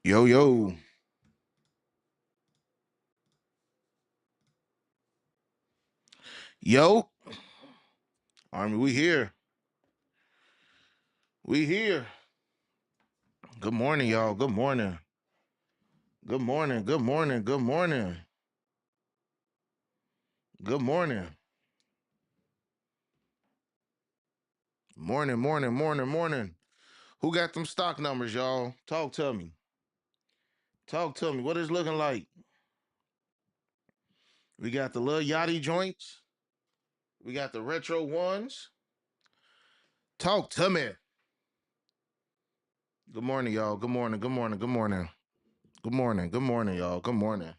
Yo, yo. Yo. Army, we here. We here. Good morning, y'all. Good morning. Good morning. Good morning. Good morning. Good morning. Morning, morning, morning, morning. Who got them stock numbers, y'all? Talk to me. Talk to me. What is looking like? We got the Lil Yachty joints. We got the retro ones. Talk to me. Good morning, y'all. Good morning. Good morning. Good morning. Good morning. Good morning, y'all. Good morning.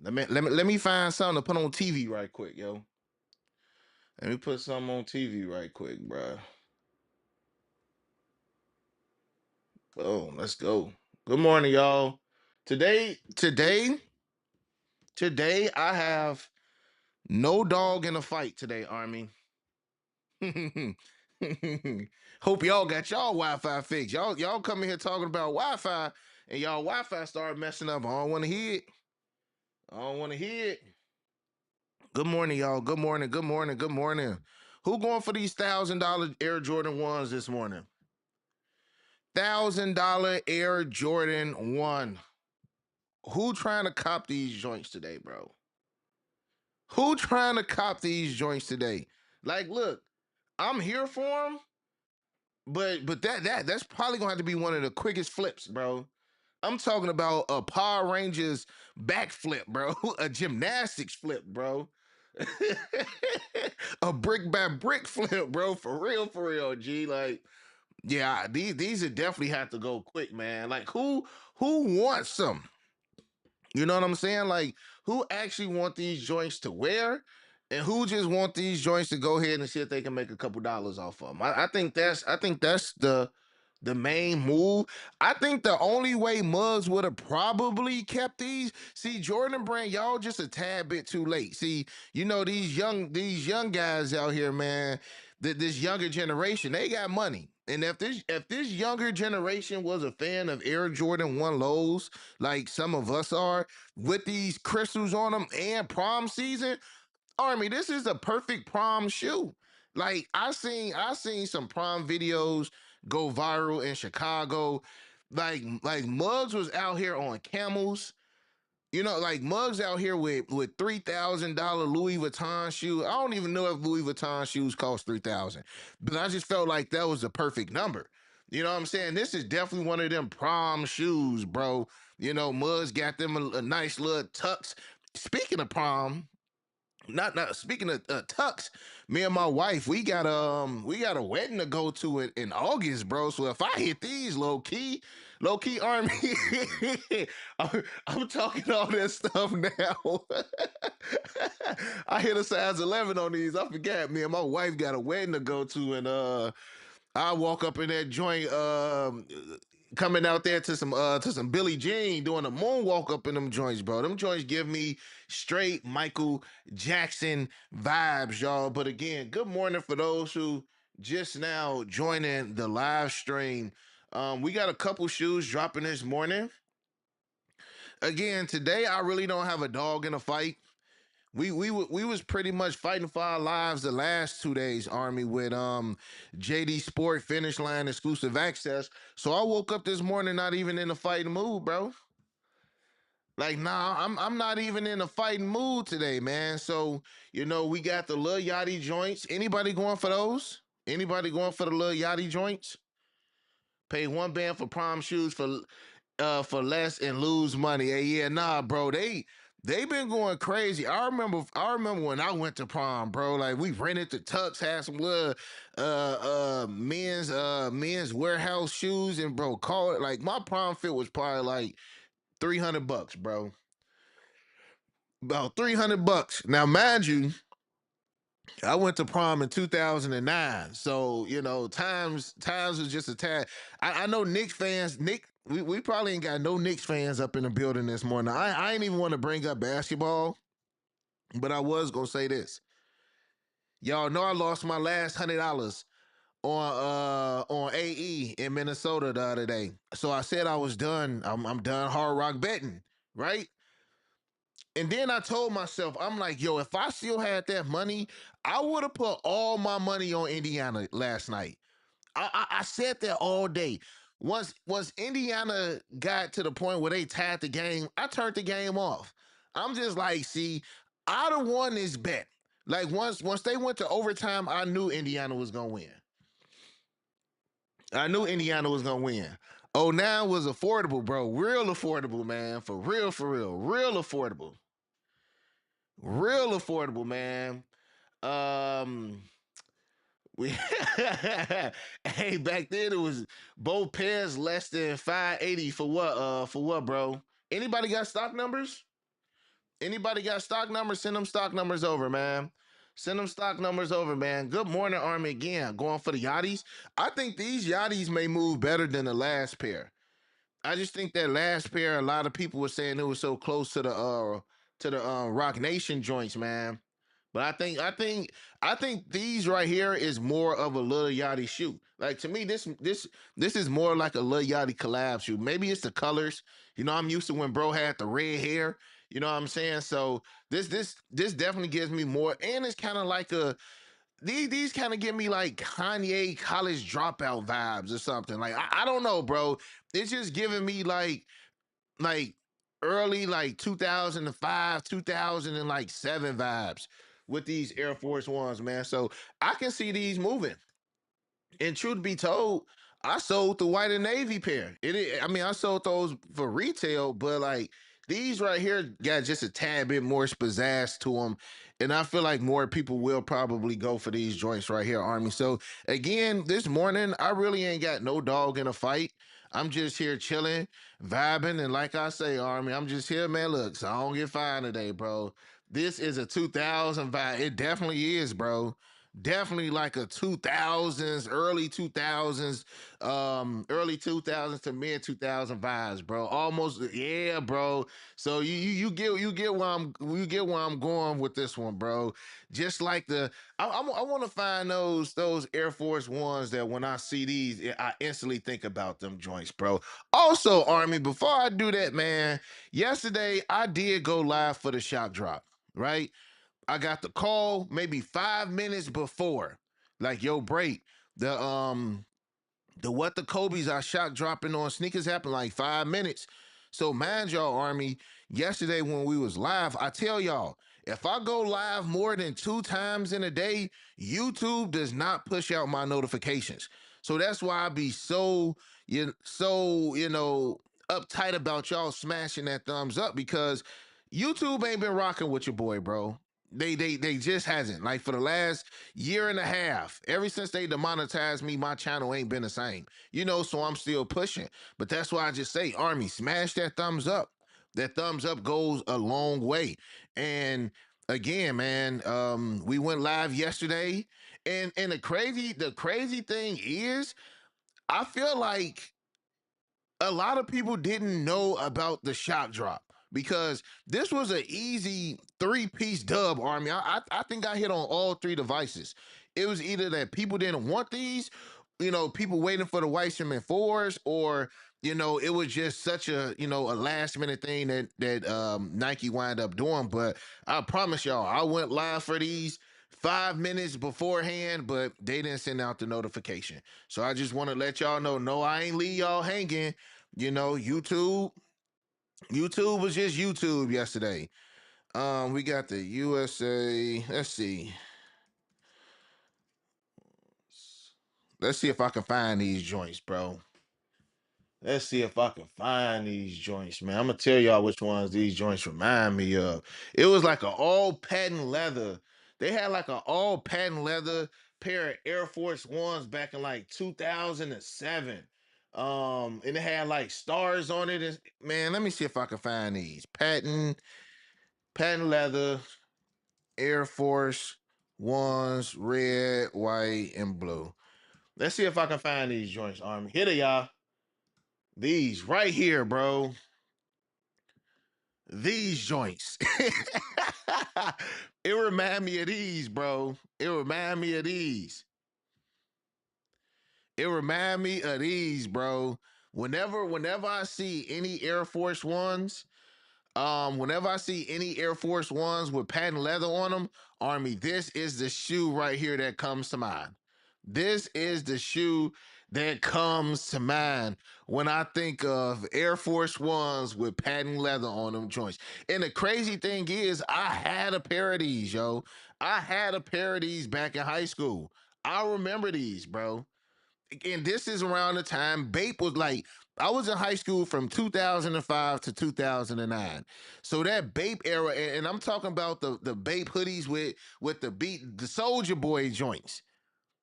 Let me find something to put on TV right quick, yo. Let me put something on TV right quick, bruh. Oh, let's go. Good morning, y'all. Today, today, today, I have no dog in a fight today, Army. Hope y'all got y'all Wi-Fi fixed. Y'all coming here talking about Wi-Fi, and y'all Wi-Fi started messing up. I don't want to hear it. I don't want to hear it. Good morning, y'all. Good morning. Good morning. Good morning. Who going for these $1,000 Air Jordan ones this morning? $1,000 Air Jordan 1. Who trying to cop these joints today, bro? Who trying to cop these joints today? Like, look, I'm here for them, but that's probably gonna have to be one of the quickest flips, bro. I'm talking about a Power Rangers backflip, bro. A gymnastics flip, bro. A brick by brick flip, bro. For real, G. Like, yeah, these would definitely have to go quick, man. Like, who wants them? You know what I'm saying? Like, who actually want these joints to wear, and who just want these joints to go ahead and see if they can make a couple dollars off of them? I think that's the main move. I think the only way Muggs would have probably kept these. See, Jordan Brand, y'all just a tad bit too late. See, these young guys out here, man. This younger generation, they got money. And if this younger generation was a fan of Air Jordan 1 lows, like some of us are, with these crystals on them and prom season, Army, this is a perfect prom shoe. Like I seen some prom videos go viral in Chicago. Like Muggs was out here on camels. Like Muggs out here with $3,000 Louis Vuitton shoes. I don't even know if Louis Vuitton shoes cost 3,000, but I just felt like that was the perfect number. You know what I'm saying? This is definitely one of them prom shoes, bro. Muggs got them a nice little tux. Speaking of prom, not speaking of tux, me and my wife, we got a wedding to go to in August, bro. So if I hit these low key Army, I'm talking all that stuff now. I hit a size 11 on these. I forgot, me and my wife got a wedding to go to, and I walk up in that joint, coming out there to some Billie Jean, doing a moonwalk up in them joints, bro. Them joints give me straight Michael Jackson vibes, y'all. But again, good morning for those who just now joining the live stream. We got a couple shoes dropping this morning. Again, today I really don't have a dog in a fight. We was pretty much fighting for our lives the last 2 days, Army, with JD Sport Finish Line exclusive access. So I woke up this morning not even in a fighting mood, bro. Like, nah, I'm not even in a fighting mood today, man. So we got the Lil Yachty joints. Anybody going for those? Anybody going for the Lil Yachty joints? Pay one band for prom shoes for less and lose money. Hey, yeah, nah, bro. They been going crazy. I remember when I went to prom, bro. Like, we rented the tux, had some little men's warehouse shoes, and bro, call it like my prom fit was probably like $300, bro. About $300. Now, mind you, I went to prom in 2009, so times was just a tad. I know Knicks fans. We probably ain't got no Knicks fans up in the building this morning. I ain't even want to bring up basketball, but I was gonna say this. Y'all know I lost my last $100 on AE in Minnesota the other day. So I said I was done. I'm done hard rock betting, right? And then I told myself, I'm like, yo, if I still had that money, I would have put all my money on Indiana last night. I said that all day. Once Indiana got to the point where they tied the game, I turned the game off. I'm just like, see, I'd have won this bet. Like once they went to overtime, I knew Indiana was gonna win. I knew Indiana was gonna win. Oh, now was affordable, bro. Real affordable, man. For real. Real affordable. Real affordable, man. Um we hey, back then it was both pairs less than 580 for what, bro? Anybody got stock numbers? Anybody got stock numbers? Send them stock numbers over, man. Send them stock numbers over, man. Good morning, Army again. Going for the Yachties. I think these Yachties may move better than the last pair. I just think that last pair, a lot of people were saying it was so close to the Rock Nation joints, man. But I think these right here is more of a Lil Yachty shoe. Like to me, this is more like a Lil Yachty collab shoe. Maybe it's the colors. You know, I'm used to when bro had the red hair. You know what I'm saying? So this definitely gives me more, and it's kind of like a these kind of give me like Kanye college dropout vibes or something. Like I don't know, bro. It's just giving me like early like 2005, 2007 vibes with these Air Force Ones, man. So I can see these moving. And truth be told, I sold the white and navy pair. I mean, I sold those for retail, but like these right here got just a tad bit more pizzazz to them, and I feel like more people will probably go for these joints right here, Army. So again, this morning I really ain't got no dog in a fight. I'm just here chilling, vibing, and like I say, Army, I'm just here, man. Look, so I don't get fined today, bro. This is a 2000 vibe. It definitely is, bro. Definitely like a 2000s, early 2000s to mid 2000 vibes, bro. Almost, yeah, bro. So you get where I'm going with this one, bro. Just like I want to find those Air Force Ones that when I see these, I instantly think about them joints, bro. Also, Army, before I do that, man, yesterday I did go live for the shop drop, right? I got the call maybe 5 minutes before. Like, yo, break. The what the Kobe's I shot dropping on sneakers happened like 5 minutes. So mind y'all, Army, yesterday when we was live, I tell y'all, if I go live more than 2 times in a day, YouTube does not push out my notifications. So that's why I be you know uptight about y'all smashing that thumbs up because YouTube ain't been rocking with your boy, bro. They just hasn't. Like for the last year and a half, ever since they demonetized me, my channel ain't been the same. You know, so I'm still pushing. But that's why I just say, Army, smash that thumbs up. That thumbs up goes a long way. And again, man, we went live yesterday. And the crazy thing is, I feel like a lot of people didn't know about the shop drop because this was an easy three-piece dub, Army. I think I hit on all three devices. It was either that people didn't want these, people waiting for the Weissman fours, or it was just such a last minute thing that Nike wind up doing. But I promise y'all, I went live for these 5 minutes beforehand, but they didn't send out the notification. So I just want to let y'all know, no, I ain't leave y'all hanging. YouTube was just YouTube yesterday. We got the USA. Let's see. Let's see if I can find these joints, bro. Let's see if I can find these joints, man. I'm gonna tell y'all which ones these joints remind me of. It was like an all patent leather. They had like an all patent leather pair of Air Force Ones back in like 2007. And it had like stars on it. Man, let me see if I can find these patent leather Air Force Ones, red, white, and blue. Let's see if I can find these joints, Army. Here they are. These right here, bro. These joints. It remind me of these, bro. It remind me of these. It remind me of these, bro. Whenever I see any Air Force Ones, whenever I see any Air Force Ones with patent leather on them, Army, this is the shoe right here that comes to mind. This is the shoe that comes to mind when I think of Air Force Ones with patent leather on them joints. And the crazy thing is, I had a pair of these, yo. I had a pair of these back in high school. I remember these, bro. And this is around the time Bape was like, I was in high school from 2005 to 2009. So that Bape era, and I'm talking about the Bape hoodies with the Soldier Boy joints.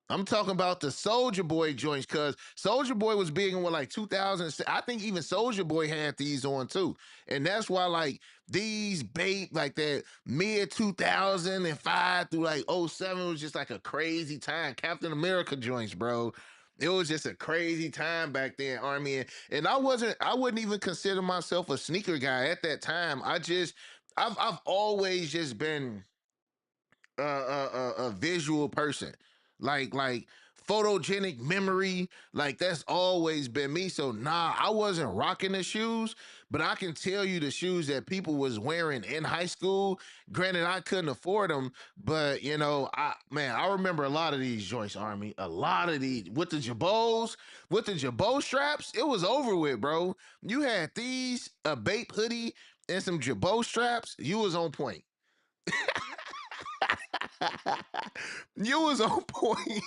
I'm talking about the Soldier Boy joints because Soldier Boy was big in what like 2000. I think even Soldier Boy had these on too, and that's why like these Bape like that mid 2005 through like '07 was just like a crazy time. Captain America joints, bro. It was just a crazy time back then, Army, and I wouldn't even consider myself a sneaker guy at that time. I've always just been a visual person, like photogenic memory. Like that's always been me. So nah, I wasn't rocking the shoes, but I can tell you the shoes that people was wearing in high school. Granted, I couldn't afford them, but you know, I remember a lot of these joints, Army. A lot of these with the jabot straps. It was over with, bro. You had these a Bape hoodie and some jabot straps. You was on point. You was on point.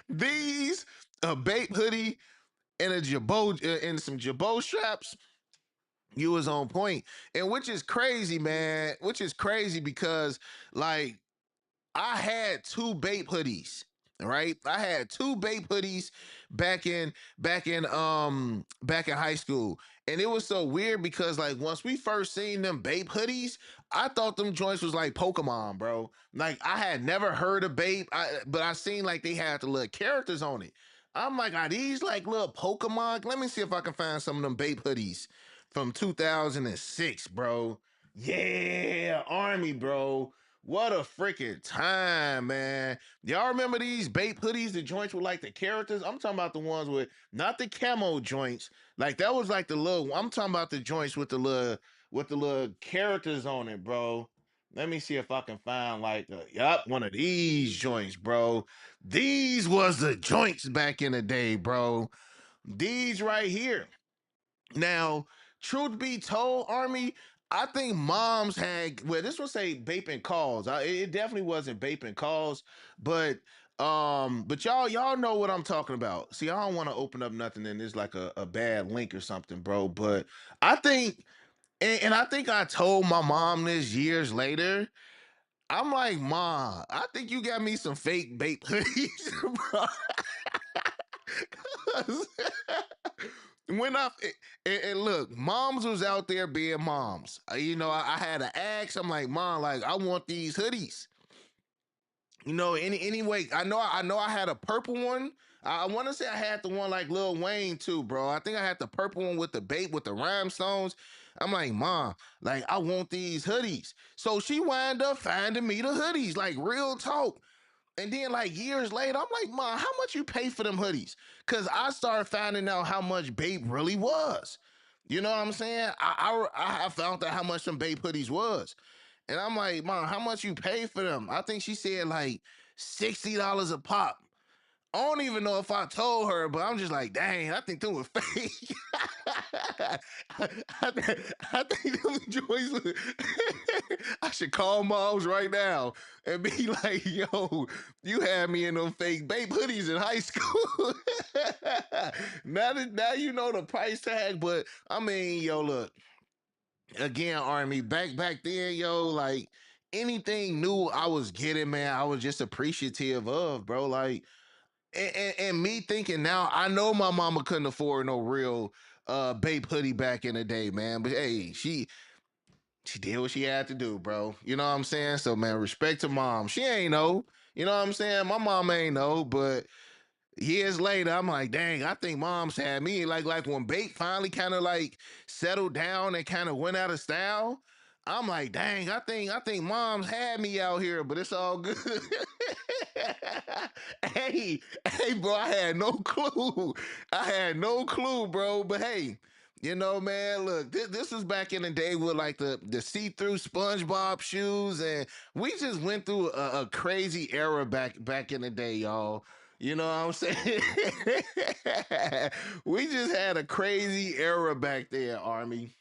These a Bape hoodie and a jabot and some jabot straps. You was on point, and which is crazy, man. Which is crazy because like I had two Bape hoodies. Right, I had two Bape hoodies back in high school, and it was so weird because like once we first seen them Bape hoodies, I thought them joints was like Pokemon, bro. Like I had never heard of Bape, but I seen like they had the little characters on it. I'm like, are these like little Pokemon? Let me see if I can find some of them Bape hoodies from 2006, bro. Yeah, Army, bro. What a freaking time, man. Y'all remember these Bape hoodies, the joints with like the characters? I'm talking about the ones with not the camo joints. Like that was like the little I'm talking about the joints with the little characters on it, bro. Let me see if I can find like yup, one of these joints, bro. These was the joints back in the day, bro. These right here. Now, truth be told, Army, I think moms had well, this will say vaping calls. It definitely wasn't vaping calls, but y'all know what I'm talking about. See, I don't want to open up nothing and there's like a bad link or something, bro. But I think and I think I told my mom this years later. I'm like, Mom, I think you got me some fake vape hoodies, bro. 'Cause when I and look, moms was out there being moms. You know, I had to ask. I'm like, Mom, like I want these hoodies. You know, anyway, I know I had a purple one. I want to say I had the one like Lil Wayne too, bro. I think I had the purple one with the bait with the rhinestones. I'm like, Mom, like I want these hoodies. So she wind up finding me the hoodies, like real talk. And then like years later, I'm like, Mom, how much you pay for them hoodies? Cause I started finding out how much Bape really was. You know what I'm saying? I found out how much some Bape hoodies was. And I'm like, Mom, how much you pay for them? I think she said like $60 a pop. I don't even know if I told her, but I'm just like, dang, I think them were fake. I think them joints was, I should call moms right now and be like, yo, you had me in them fake Bape hoodies in high school. Now you know the price tag, but I mean, yo, look, again, Army, back then, yo, like anything new I was getting, man, I was just appreciative of, bro. Like and me thinking now, I know my mama couldn't afford no real Bape hoodie back in the day, man. But hey, she did what she had to do, bro. You know what I'm saying? So man, respect to mom. She ain't know. You know what I'm saying? My mom ain't know, but years later, I'm like, dang, I think mom's had me. Like when Bape finally kind of like settled down and kind of went out of style. I'm like, dang, I think mom's had me out here, but it's all good. hey, hey, bro, I had no clue. I had no clue, bro. But hey, man, look, this was back in the day with like the see-through SpongeBob shoes, and we just went through a crazy era back in the day, y'all. You know what I'm saying? We just had a crazy era back there, Army.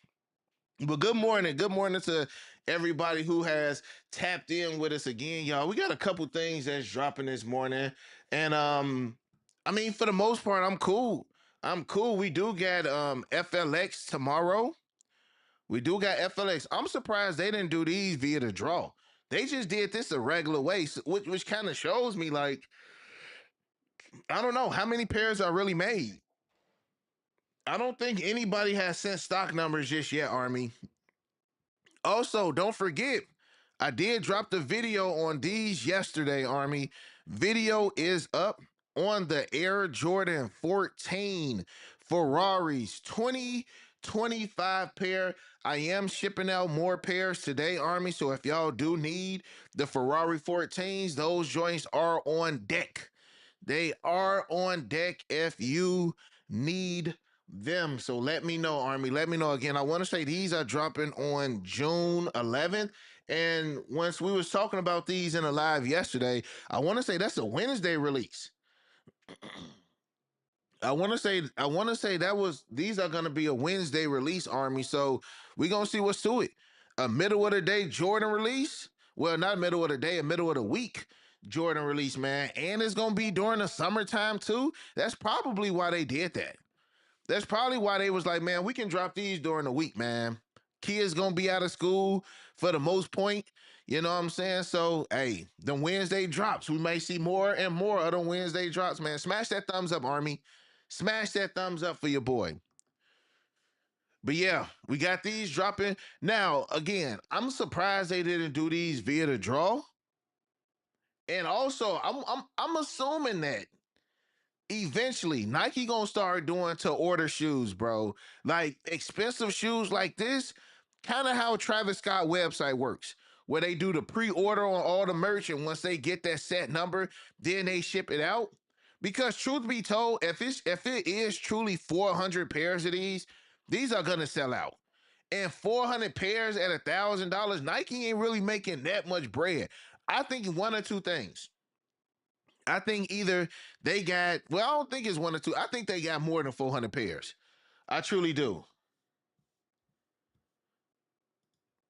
But good morning. Good morning to everybody who has tapped in with us again, y'all. We got a couple things that's dropping this morning. And I mean, for the most part, I'm cool. I'm cool. We do get FLX tomorrow. We do got FLX. I'm surprised they didn't do these via the draw. They just did this a regular way, which kind of shows me like I don't know how many pairs are really made. I don't think anybody has sent stock numbers just yet, Army. Also, don't forget, I did drop the video on these yesterday, Army. Video is up on the Air Jordan 14 Ferraris 2025 pair. I am shipping out more pairs today, Army. So if y'all do need the Ferrari 14s, those joints are on deck. They are on deck if you need them. So let me know, Army. Let me know again. I want to say these are dropping on June 11th. And once we was talking about these in a live yesterday, I want to say that's a Wednesday release. I want to say that was these are gonna be a Wednesday release, Army. So we gonna see what's to it. A middle of the day Jordan release. Well, not middle of the day, a middle of the week Jordan release, man. And it's gonna be during the summertime too. That's probably why they did that. That's probably why they was like, man, we can drop these during the week, man. Kids gonna be out of school for the most point. You know what I'm saying? So, hey, the Wednesday drops. We may see more and more of the Wednesday drops, man. Smash that thumbs up, Army. Smash that thumbs up for your boy. But yeah, we got these dropping. Now, again, I'm surprised they didn't do these via the draw. And also, I'm assuming that eventually Nike gonna start doing to order shoes, bro. Like expensive shoes like this, kind of how Travis Scott website works, where they do the pre-order on all the merch, and once they get that set number, then they ship it out. Because truth be told, if it is truly 400 pairs of these are gonna sell out. And 400 pairs at $1,000, Nike ain't really making that much bread. I think one or two things. I think either they got, well, I don't think it's one or two. I think they got more than 400 pairs. I truly do.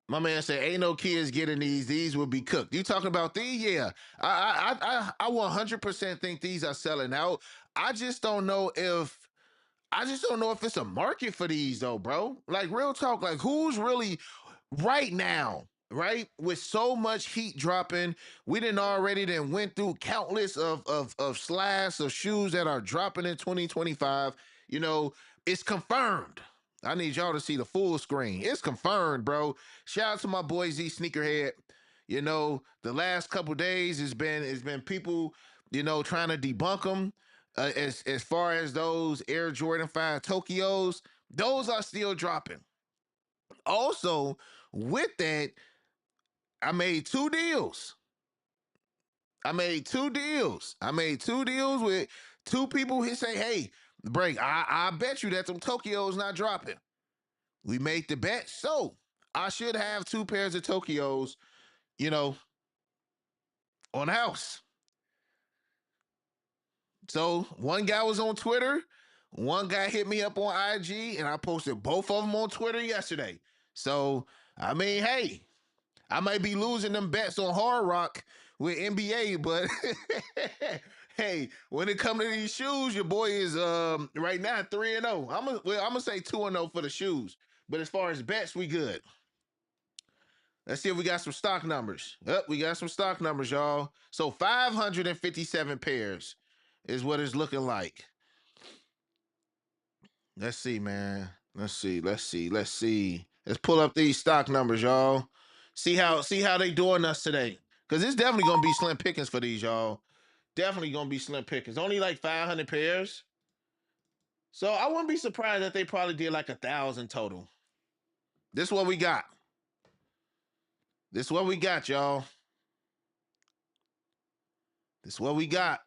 My man said, "Ain't no kids getting these. These will be cooked." You talking about these? Yeah, I 100% think these are selling out. I just don't know if I just don't know if it's a market for these though, bro. Like real talk, like who's really right now, right? With so much heat dropping, we didn't already then went through countless of slides of shoes that are dropping in 2025. You know, it's confirmed. I need y'all to see the full screen. It's confirmed, bro. Shout out to my boy Z Sneakerhead. You know, the last couple days it's been people, trying to debunk them. As far as those Air Jordan 5 Tokyos, those are still dropping. Also, with that, I made two deals. I made two deals with two people who say, "Hey, break. I bet you that some Tokyo's not dropping." We made the bet, so I should have two pairs of Tokyo's, you know, on the house. So one guy was on Twitter, one guy hit me up on IG, and I posted both of them on Twitter yesterday. So I mean, hey, I might be losing them bets on Hard Rock with NBA, but hey, when it comes to these shoes, your boy is right now 3-0. I'm gonna say 2-0 for the shoes. But as far as bets, we good. Let's see if we got some stock numbers. Up, we got some stock numbers, y'all. So 557 pairs is what it's looking like. Let's see, man. Let's see. Let's pull up these stock numbers, y'all. See how they doing us today. Cause it's definitely gonna be slim pickings for these, y'all. Definitely gonna be slim pickings. Only like 500 pairs. So I wouldn't be surprised that they probably did like 1,000 total. This is what we got. This is what we got, y'all. This is what we got.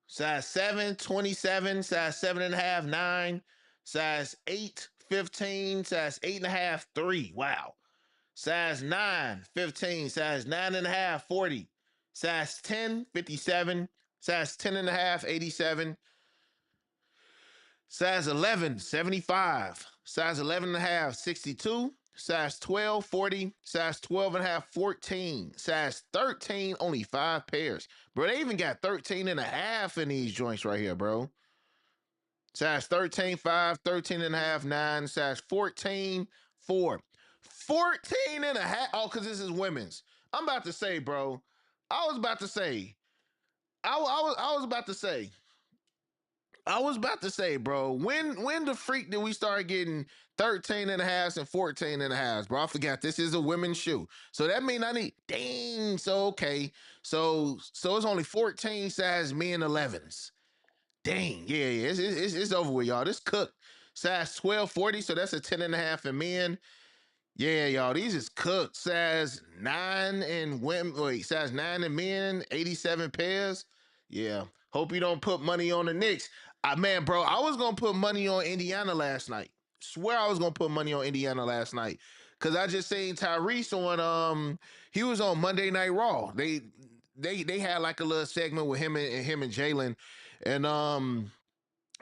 Size 7, 27, size 7.5, 9, size 8, 15, size 8.5, 3. Wow. Size 9, 15, size 9.5, 40, size 10, 57, size 10.5, 87, size 11, 75, size 11.5, 62, size 12, 40, size 12.5, 14, size 13, only 5 pairs. Bro, they even got 13.5 in these joints right here, bro. Size 13, 5, 13.5, 9, size 14, 4. 14.5. Oh, because this is women's. I'm about to say, bro. I was about to say. I was about to say. I was about to say, bro, when the freak did we start getting 13.5 and 14.5, bro? I forgot this is a women's shoe. So that mean I need dang. So okay. So it's only 14 size men 11s. Dang, yeah. It's over with, y'all. This cooked. Size 12, 40, so that's a 10.5 in men. Yeah, y'all, these is cooked. Size 9 in women. Wait, size 9 in men, 87 pairs. Yeah. Hope you don't put money on the Knicks. Man, bro, I was gonna put money on Indiana last night. Swear I was gonna put money on Indiana last night. Cause I just seen Tyrese on he was on Monday Night Raw. They had like a little segment with him and Jalen. And I'm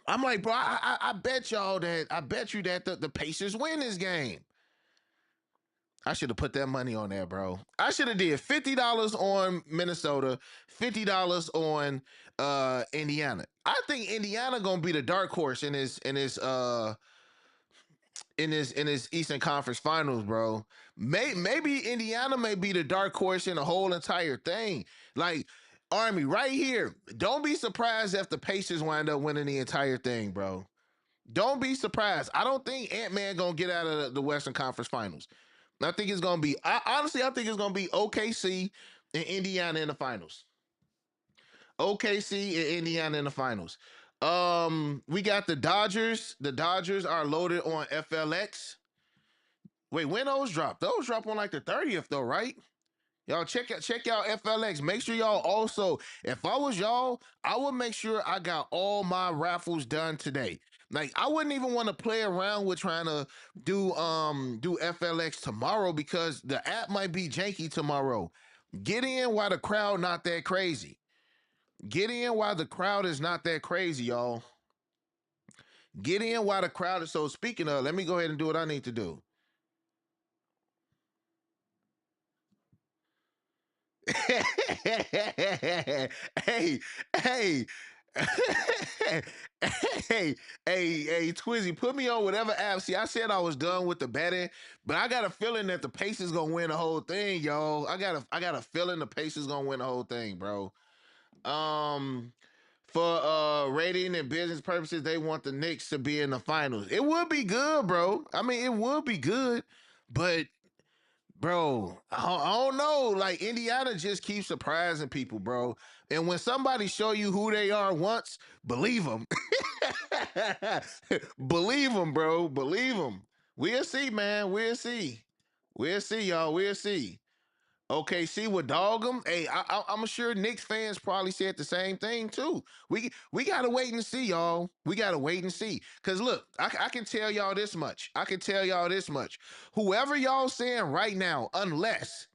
like, bro, I bet y'all that I bet you that the Pacers win this game. I should have put that money on there, bro. I should have did $50 on Minnesota, $50 on Indiana. I think Indiana gonna be the dark horse in this Eastern Conference Finals, bro. Maybe Indiana may be the dark horse in the whole entire thing. Like Army, right here. Don't be surprised if the Pacers wind up winning the entire thing, bro. Don't be surprised. I don't think Ant-Man gonna get out of the Western Conference Finals. I think it's gonna be. Honestly, I think it's gonna be OKC and Indiana in the finals. OKC and Indiana in the finals. We got the Dodgers. The Dodgers are loaded on FLX. Wait, when those drop? Those drop on like the 30th though, right? Y'all check out FLX. Make sure y'all also, if I was y'all, I would make sure I got all my raffles done today. Like I wouldn't even want to play around with trying to do FLX tomorrow because the app might be janky tomorrow. Get in while the crowd not that crazy. Get in while the crowd is not that crazy, y'all. Get in while the crowd is. So speaking of, let me go ahead and do what I need to do. hey, hey, hey, hey, Twizzy, put me on whatever app. See, I said I was done with the betting, but I got a feeling that the Pacers gonna win the whole thing, y'all. I got a feeling the Pacers gonna win the whole thing, bro. Um, for rating and business purposes, they want the Knicks to be in the finals. It would be good, bro. I mean, it would be good, but bro, I don't know. Like Indiana just keeps surprising people, bro. And when somebody show you who they are once, believe them. Believe them, bro. Believe them. We'll see, man. We'll see. We'll see, y'all. We'll see. Okay, see what dog them. Hey, I'm sure Knicks fans probably said the same thing too. We gotta wait and see, y'all. We gotta wait and see. Cause look, I can tell y'all this much. I can tell y'all this much. Whoever y'all saying right now, unless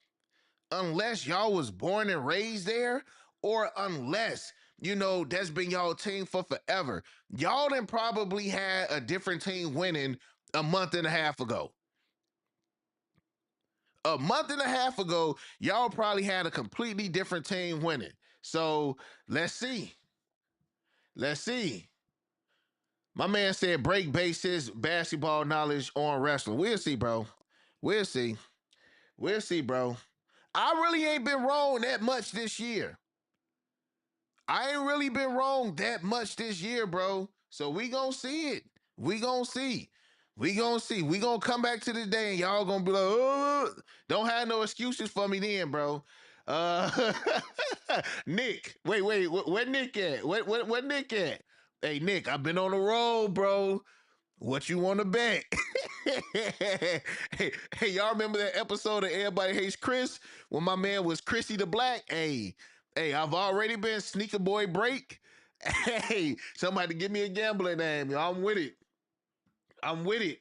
y'all was born and raised there, or unless that's been y'all team for forever, y'all then probably had a different team winning a month and a half ago. A month and a half ago, y'all probably had a completely different team winning. So let's see. Let's see. My man said break bases, basketball knowledge on wrestling. We'll see, bro. We'll see. We'll see, bro. I really ain't been wrong that much this year. I ain't really been wrong that much this year, bro. So we gonna see it. We gonna see. We gonna see. We gonna come back to the day and y'all gonna be like, oh, don't have no excuses for me then, bro. Uh Nick. Wait, where Nick at? Where Nick at? Hey Nick, I've been on the road, bro. What you want to bet? Hey, y'all remember that episode of Everybody Hates Chris when my man was Chrissy the Black? Hey, I've already been Sneaker Boy Break. Hey, somebody give me a gambling name, yo. I'm with it. I'm with it.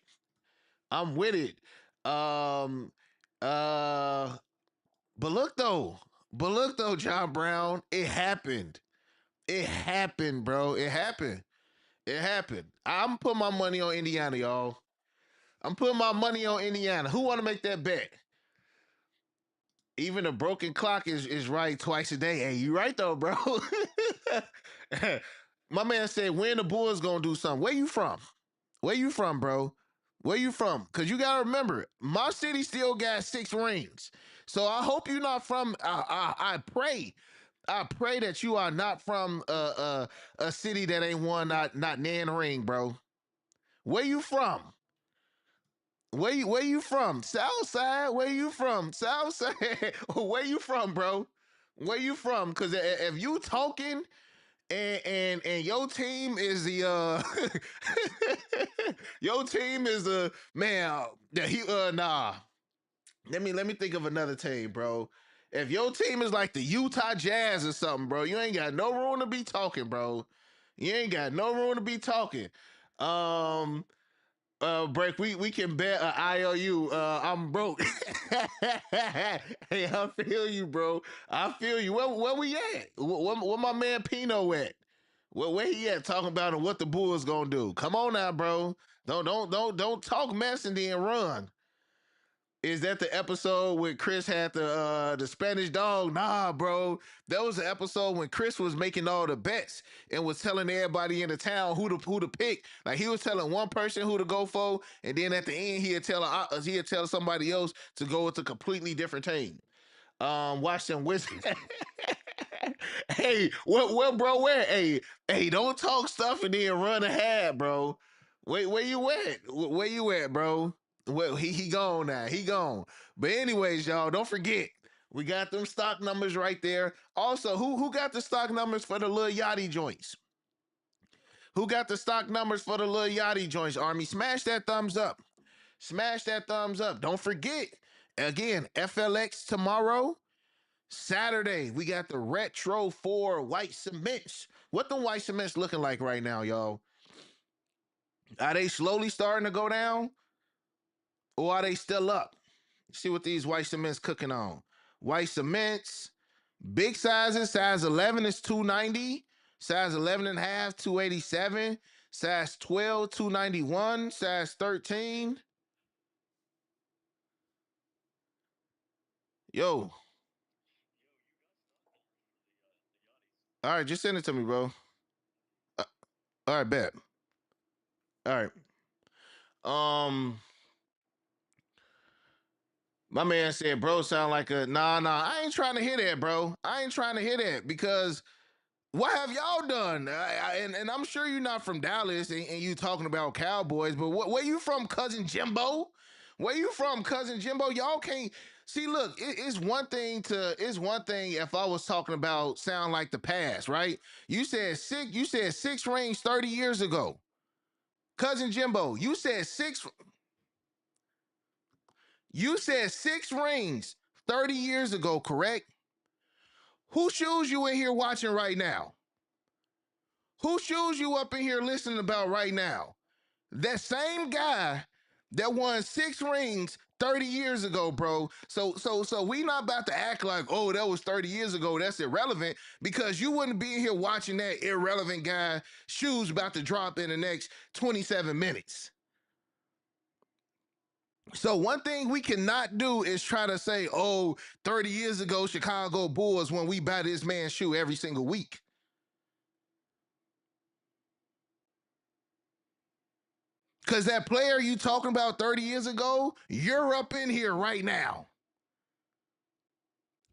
I'm with it. Um, uh, but look though, John Brown, it happened. It happened, bro. It happened. It happened. I'm putting my money on Indiana, y'all. I'm putting my money on Indiana. Who want to make that bet? Even a broken clock is right twice a day. Hey, you right though, bro. My man said, when the Bulls gonna do something? Where you from? Where you from, bro? Where you from? Cause you gotta remember, my city still got 6 rings. So I hope you're not from. I pray that you are not from a city that ain't won not nan ring, bro. Where you from? Where you from? South side? Where you from? South side? Where you from, bro? Where you from? Cause if you talking and your team is the your team is the man, he nah. Let me think of another team, bro. If your team is like the Utah Jazz or something, bro, you ain't got no room to be talking, bro. You ain't got no room to be talking. Um, Break. We can bet a IOU. I'm broke. Hey, I feel you, bro. I feel you. Where we at? Where my man Pino at? Where he at? Talking about what the Bulls gonna do? Come on now, bro. Don't talk mess and then run. Is that the episode where Chris had the Spanish dog? Nah, bro. That was the episode when Chris was making all the bets and was telling everybody in the town who to pick. Like he was telling one person who to go for, and then at the end he'd tell somebody else to go with a completely different team. Watch them Wizards. Hey, what, bro? Where? Hey, don't talk stuff and then run ahead, bro. Wait, where you at? Where you at, bro? Well, he gone now. He gone. But anyways, y'all, don't forget we got them stock numbers right there. Also, who got the stock numbers for the Lil Yachty joints? Who got the stock numbers for the Lil Yachty joints? Army, smash that thumbs up. Smash that thumbs up. Don't forget again, FLX tomorrow. Saturday, we got the Retro 4 white cements. What the white cements looking like right now, y'all? Are they slowly starting to go down? Or are they still up? See what these white cements cooking on. White cements, big sizes, size 11 is 290, size 11 and a half, 287, size 12, 291, size 13. Yo, all right, just send it to me, bro. Uh, all right, bet. All right. Um, my man said, bro, sound like a nah. I ain't trying to hear that, bro. I ain't trying to hear that because what have y'all done? And I'm sure you're not from Dallas and you talking about Cowboys, but where you from, cousin Jimbo? Where you from, cousin Jimbo? Y'all can't see. Look, it's one thing if I was talking about sound like the past, right? You said six rings 30 years ago, cousin Jimbo. You said six rings 30 years ago, correct? Who shoes you in here watching right now? Who shoes you up in here listening about right now? That same guy that won 6 rings 30 years ago, bro. So we not about to act like, oh, that was 30 years ago. That's irrelevant because you wouldn't be in here watching that irrelevant guy shoes about to drop in the next 27 minutes. So one thing we cannot do is try to say, oh, 30 years ago, Chicago Bulls when we buy this man's shoe every single week. Because that player you talking about 30 years ago, you're up in here right now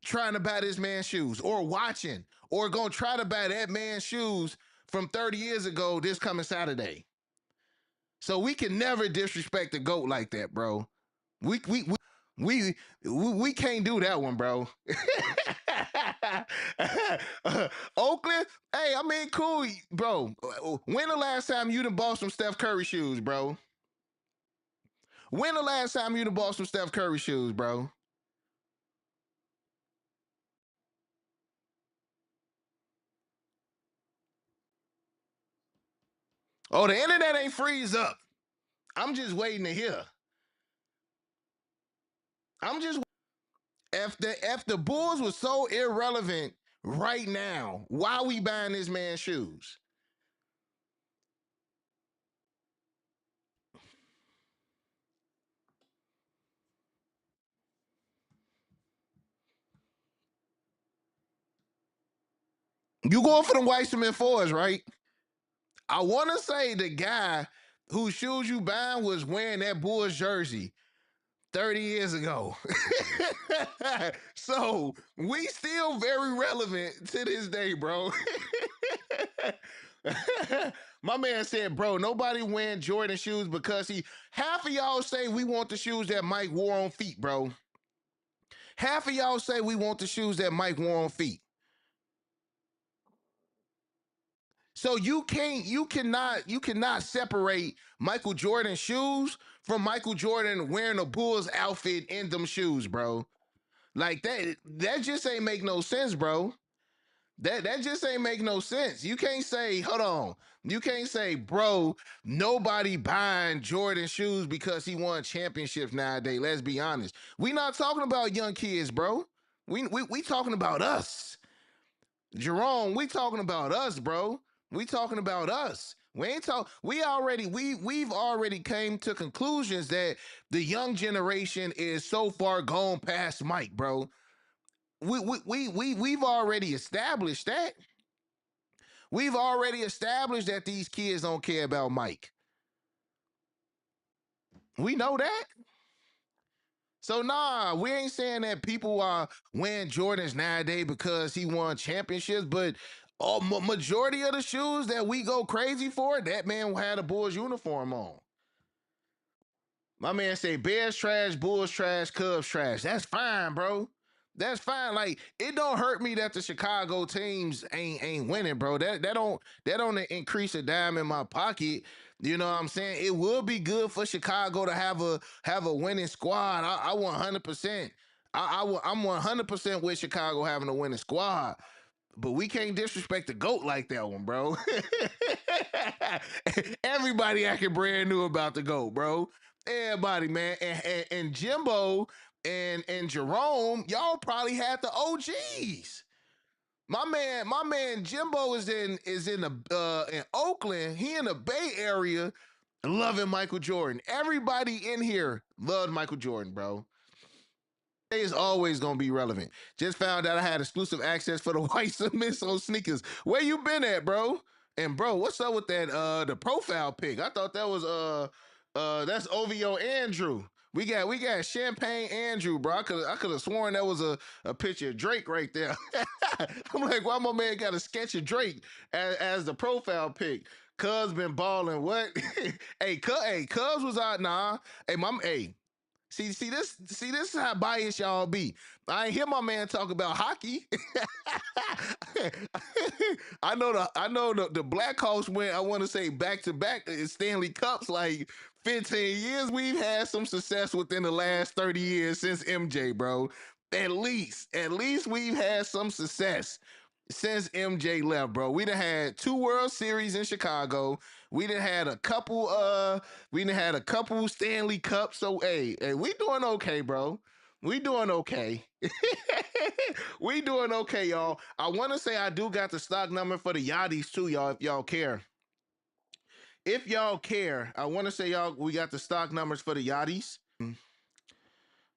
trying to buy this man's shoes or watching or going to try to buy that man's shoes from 30 years ago this coming Saturday. So we can never disrespect the GOAT like that, bro. We we we, we can't do that one, bro. Oakland, hey, I mean, cool, bro. When the last time you done bought some Steph Curry shoes, bro? When the last time you done bought some Steph Curry shoes, bro? Oh, the internet ain't freeze up. I'm just waiting to hear. I'm just if the Bulls was so irrelevant right now, why we buying this man shoes? You going for the white cement fours, right? I want to say the guy whose shoes you buying was wearing that Bulls jersey 30 years ago. So we still very relevant to this day, bro. My man said, bro, nobody wearing Jordan shoes because half of y'all say we want the shoes that Mike wore on feet, bro. Half of y'all say we want the shoes that Mike wore on feet. So you cannot separate Michael Jordan shoes from Michael Jordan wearing a Bulls outfit in them shoes, bro. Like that just ain't make no sense, bro. That just ain't make no sense. You can't say, hold on. You can't say, bro, nobody buying Jordan shoes because he won championships nowadays. Let's be honest. We not talking about young kids, bro. We talking about us. Jerome, we talking about us, bro. We talking about us. We ain't talk. We've already came to conclusions that the young generation is so far gone past Mike, bro. We've already established that. We've already established that these kids don't care about Mike. We know that. So nah, we ain't saying that people are wearing Jordans nowadays because he won championships, but majority of the shoes that we go crazy for, that man had a Bulls uniform on. My man say Bears trash, Bulls trash, Cubs trash. That's fine, bro. That's fine. Like it don't hurt me that the Chicago teams ain't winning, bro. That don't increase a dime in my pocket. You know what I'm saying? It would be good for Chicago to have a winning squad. I 100%. I'm 100% with Chicago having a winning squad. But we can't disrespect the GOAT like that one, bro. Everybody acting brand new about the GOAT, bro. Everybody, man. And Jimbo and Jerome, y'all probably had the OGs. My man Jimbo is in the in Oakland. He in the Bay Area loving Michael Jordan. Everybody in here loved Michael Jordan, bro. Is always gonna be relevant. Just found out I had exclusive access for the white cement on sneakers. Where you been at, bro? And bro, what's up with that the profile pic? I thought that was that's OVO Andrew. We got Champagne Andrew, bro. I could have sworn that was a picture of Drake right there. I'm like, why my man got a sketch of Drake as the profile pic? Cuz been balling. What? Cuz was out. Nah. Hey, see this is how biased y'all be. I ain't hear my man talk about hockey. I know the Blackhawks went, I want to say, back to back Stanley Cups like 15 years. We've had some success within the last 30 years since MJ, bro. At least we've had some success since MJ left, bro. We done had two World Series in Chicago. We done had a couple Stanley Cups. So hey, we doing okay, bro. We doing okay. We doing okay, y'all. I want to say I do got the stock number for the Yachties too, y'all, if y'all care. If y'all care, I want to say y'all we got the stock numbers for the Yachties.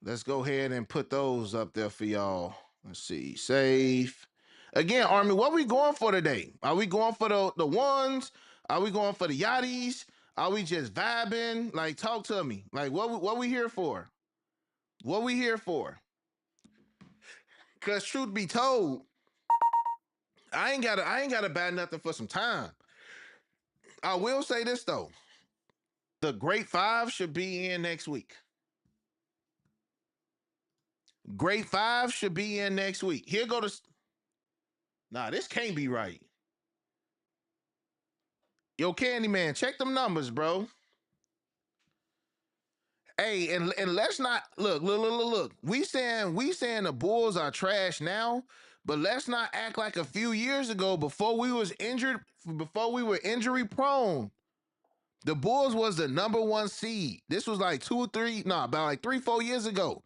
Let's go ahead and put those up there for y'all. Let's see. Safe. Again, Army, what we going for today? Are we going for the ones? Are we going for the Yachties? Are we just vibing? Like, talk to me. Like, what we here for? What we here for? Cause truth be told, I ain't gotta buy nothing for some time. I will say this though. The Great Five should be in next week. Grade 5 should be in next week. Here go to. Nah, this can't be right. Yo, Candyman, check them numbers, bro. Hey, and let's not look. We saying the Bulls are trash now, but let's not act like a few years ago before we were injury prone. The Bulls was the number one seed. This was like about like 3, 4 years ago.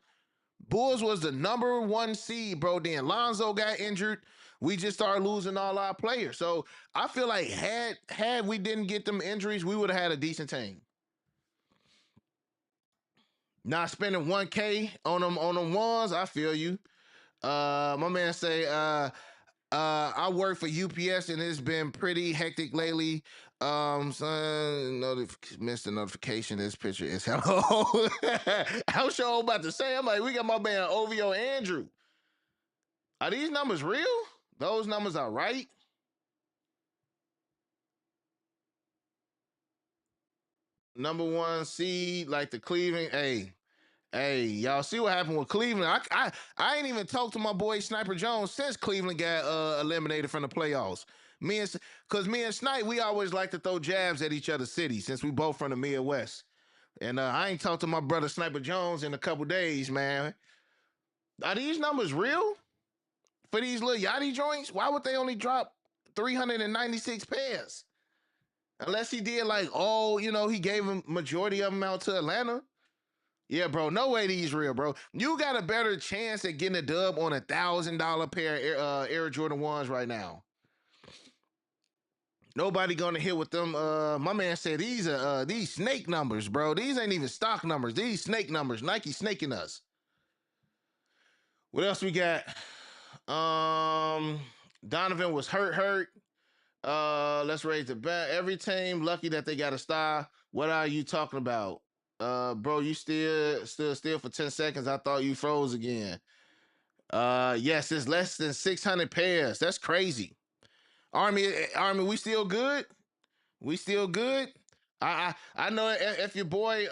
Bulls was the number one seed, bro. Then Lonzo got injured. We just started losing all our players. So I feel like had we didn't get them injuries, we would have had a decent team. Not spending 1K on them ones, I feel you. My man say, I work for UPS and it's been pretty hectic lately. Son, missed the notification. This picture is hello. I'm sure I'm about to say. I'm like, we got my man OVO Andrew. Are these numbers real? Those numbers are right. Number one seed, like the Cleveland. Hey, y'all see what happened with Cleveland? I ain't even talked to my boy Sniper Jones since Cleveland got eliminated from the playoffs. Cause me and Snipe, we always like to throw jabs at each other's cities since we both from the Midwest. And I ain't talked to my brother Sniper Jones in a couple days, man. Are these numbers real for these Lil Yachty joints? Why would they only drop 396 pairs? Unless he did like he gave him majority of them out to Atlanta. Yeah, bro. No way these real, bro. You got a better chance at getting a dub on $1,000 pair of Air Jordan ones right now. Nobody gonna hit with them. My man said these are these snake numbers, bro. These ain't even stock numbers. These snake numbers. Nike snaking us. What else we got? Um, Donovan was hurt. Let's raise the bet. Every team lucky that they got a star. What are you talking about? Bro, you still for 10 seconds. I thought you froze again. Yes, it's less than 600 pairs. That's crazy. Army, we still good? We still good? I know if your boy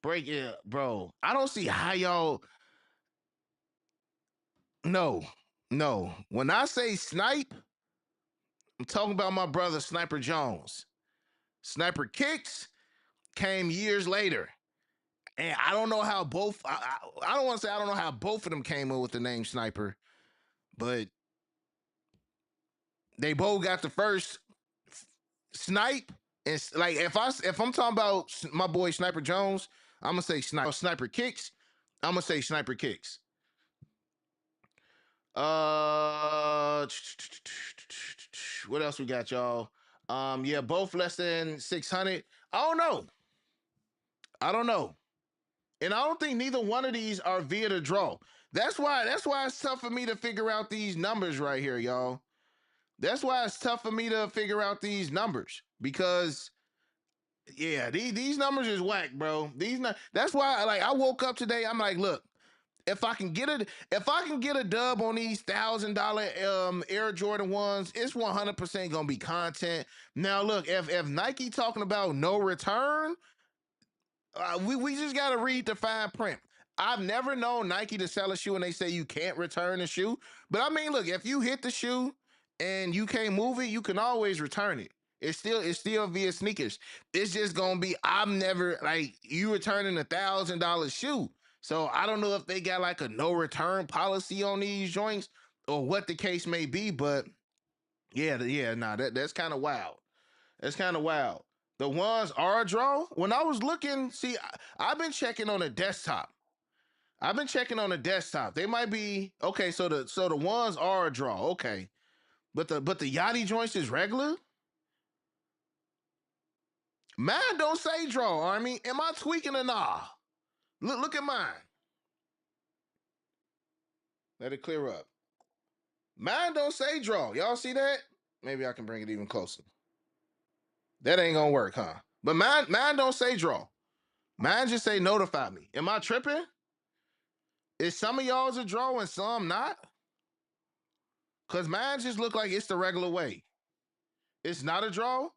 break it, bro. I don't see how y'all. No, no. When I say snipe, I'm talking about my brother Sniper Jones. Sniper Kicks came years later. And I don't know how I don't want to say I don't know how both of them came up with the name Sniper, but they both got the first snipe. And like if I'm talking about my boy Sniper Jones, I'm gonna say Sniper Kicks. I'm gonna say Sniper Kicks. Uh, what else we got, y'all? Yeah, both less than 600. I don't know. I don't know. And I don't think neither one of these are via the draw. That's why it's tough for me to figure out these numbers right here, y'all. That's why it's tough for me to figure out these numbers because yeah, these numbers is whack, bro. That's why like I woke up today. I'm like, look, if I can get a dub on these $1,000 Air Jordan ones, it's 100% gonna be content. Now look, if Nike talking about no return, we just gotta read the fine print. I've never known Nike to sell a shoe and they say you can't return the shoe. But I mean, look, if you hit the shoe and you can't move it, you can always return it. It's still via sneakers. It's just gonna be I'm never like you returning $1,000 shoe. So I don't know if they got like a no return policy on these joints or what the case may be, but yeah, nah, that's kind of wild. That's kind of wild. The ones are a draw. When I was looking, see, I've been checking on the desktop. I've been checking on the desktop. They might be okay. So the ones are a draw. Okay, but the Yachty joints is regular. Mine don't say draw. Army, am I tweaking or nah? Look at mine. Let it clear up. Mine don't say draw. Y'all see that? Maybe I can bring it even closer. That ain't gonna work, huh? But mine don't say draw. Mine just say notify me. Am I tripping? Is some of y'all's a draw and some not? Cause mine just look like it's the regular way. It's not a draw.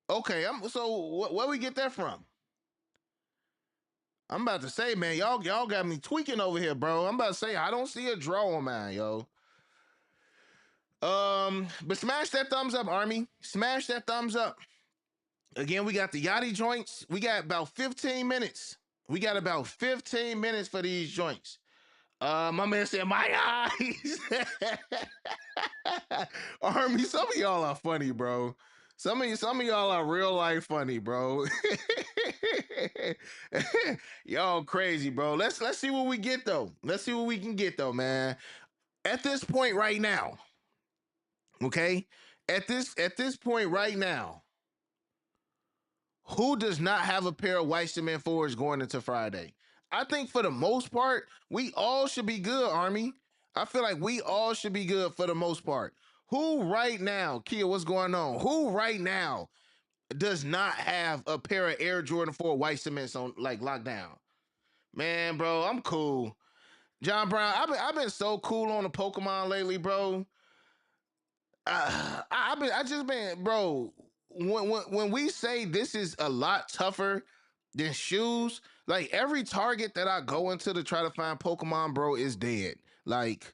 Okay, where we get that from? I'm about to say, man, y'all got me tweaking over here, bro. I'm about to say I don't see a draw on mine, yo. But smash that thumbs up, Army. Smash that thumbs up. Again, we got the Yachty joints. We got about 15 minutes. We got about 15 minutes for these joints. My man said, my eyes. Army, some of y'all are funny, bro. Some of y'all are real life funny, bro. Y'all crazy, bro. Let's see what we get though. Let's see what we can get though, man. At this point right now, okay? At this point right now, who does not have a pair of white cement fours going into Friday? I think for the most part, we all should be good, Army. I feel like we all should be good for the most part. Who right now, Kia, what's going on? Who right now does not have a pair of Air Jordan 4 white cements on like lockdown? Man, bro, I'm cool. John Brown, I've been so cool on the Pokemon lately, bro. I just been, bro. When we say this is a lot tougher than shoes, like every target that I go into to try to find Pokemon, bro, is dead. Like